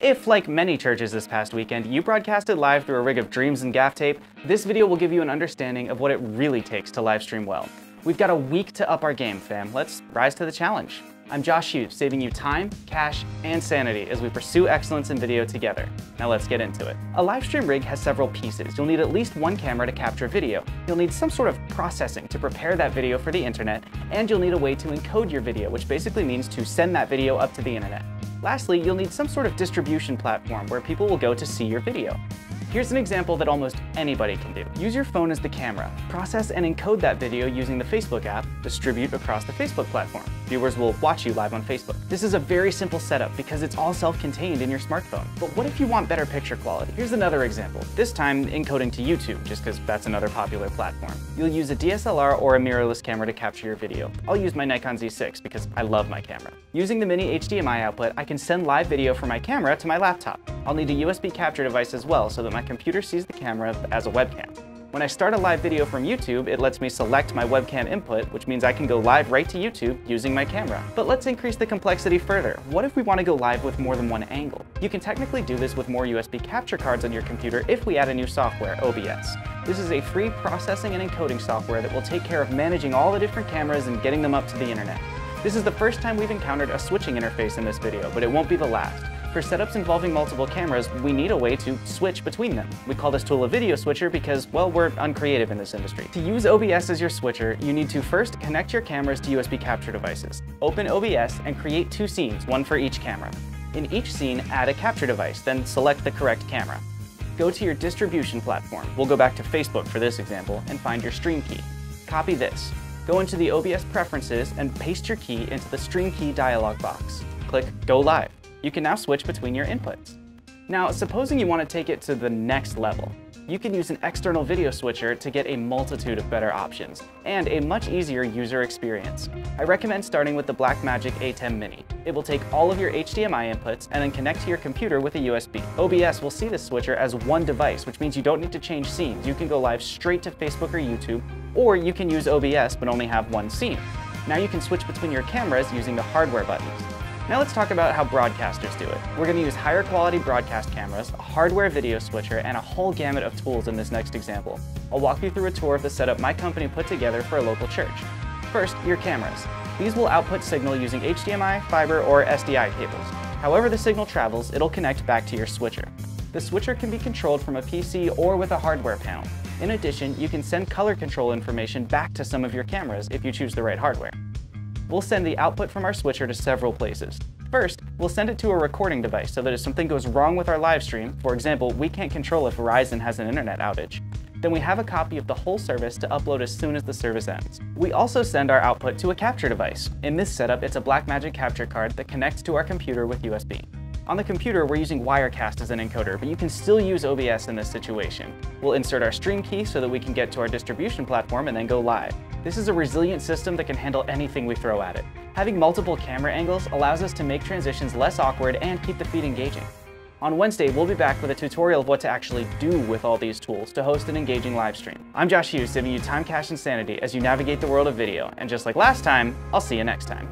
If, like many churches this past weekend, you broadcasted live through a rig of Dreams and gaff tape, this video will give you an understanding of what it really takes to live stream well. We've got a week to up our game, fam. Let's rise to the challenge. I'm Josh Hughes, saving you time, cash, and sanity as we pursue excellence in video together. Now let's get into it. A live stream rig has several pieces. You'll need at least one camera to capture video. You'll need some sort of processing to prepare that video for the internet, and you'll need a way to encode your video, which basically means to send that video up to the internet. Lastly, you'll need some sort of distribution platform where people will go to see your video. Here's an example that almost anybody can do. Use your phone as the camera. Process and encode that video using the Facebook app, distribute across the Facebook platform. Viewers will watch you live on Facebook. This is a very simple setup because it's all self-contained in your smartphone. But what if you want better picture quality? Here's another example, this time encoding to YouTube, just because that's another popular platform. You'll use a DSLR or a mirrorless camera to capture your video. I'll use my Nikon Z6 because I love my camera. Using the mini HDMI output, I can send live video from my camera to my laptop. I'll need a USB capture device as well so that my computer sees the camera as a webcam. When I start a live video from YouTube, it lets me select my webcam input, which means I can go live right to YouTube using my camera. But let's increase the complexity further. What if we want to go live with more than one angle? You can technically do this with more USB capture cards on your computer if we add a new software, OBS. This is a free processing and encoding software that will take care of managing all the different cameras and getting them up to the internet. This is the first time we've encountered a switching interface in this video, but it won't be the last. For setups involving multiple cameras, we need a way to switch between them. We call this tool a video switcher because, well, we're uncreative in this industry. To use OBS as your switcher, you need to first connect your cameras to USB capture devices. Open OBS and create two scenes, one for each camera. In each scene, add a capture device, then select the correct camera. Go to your distribution platform. We'll go back to Facebook for this example and find your stream key. Copy this. Go into the OBS preferences and paste your key into the stream key dialog box. Click Go Live. You can now switch between your inputs. Now, supposing you want to take it to the next level. You can use an external video switcher to get a multitude of better options and a much easier user experience. I recommend starting with the Blackmagic ATEM Mini. It will take all of your HDMI inputs and then connect to your computer with a USB. OBS will see this switcher as one device, which means you don't need to change scenes. You can go live straight to Facebook or YouTube, or you can use OBS but only have one scene. Now you can switch between your cameras using the hardware buttons. Now let's talk about how broadcasters do it. We're going to use higher quality broadcast cameras, a hardware video switcher, and a whole gamut of tools in this next example. I'll walk you through a tour of the setup my company put together for a local church. First, your cameras. These will output signal using HDMI, fiber, or SDI cables. However the signal travels, it'll connect back to your switcher. The switcher can be controlled from a PC or with a hardware panel. In addition, you can send color control information back to some of your cameras if you choose the right hardware. We'll send the output from our switcher to several places. First, we'll send it to a recording device so that if something goes wrong with our live stream, for example, we can't control if Verizon has an internet outage, then we have a copy of the whole service to upload as soon as the service ends. We also send our output to a capture device. In this setup, it's a Blackmagic capture card that connects to our computer with USB. On the computer, we're using Wirecast as an encoder, but you can still use OBS in this situation. We'll insert our stream key so that we can get to our distribution platform and then go live. This is a resilient system that can handle anything we throw at it. Having multiple camera angles allows us to make transitions less awkward and keep the feed engaging. On Wednesday, we'll be back with a tutorial of what to actually do with all these tools to host an engaging live stream. I'm Josh Hughes, saving you time, cash, and sanity as you navigate the world of video, and just like last time, I'll see you next time.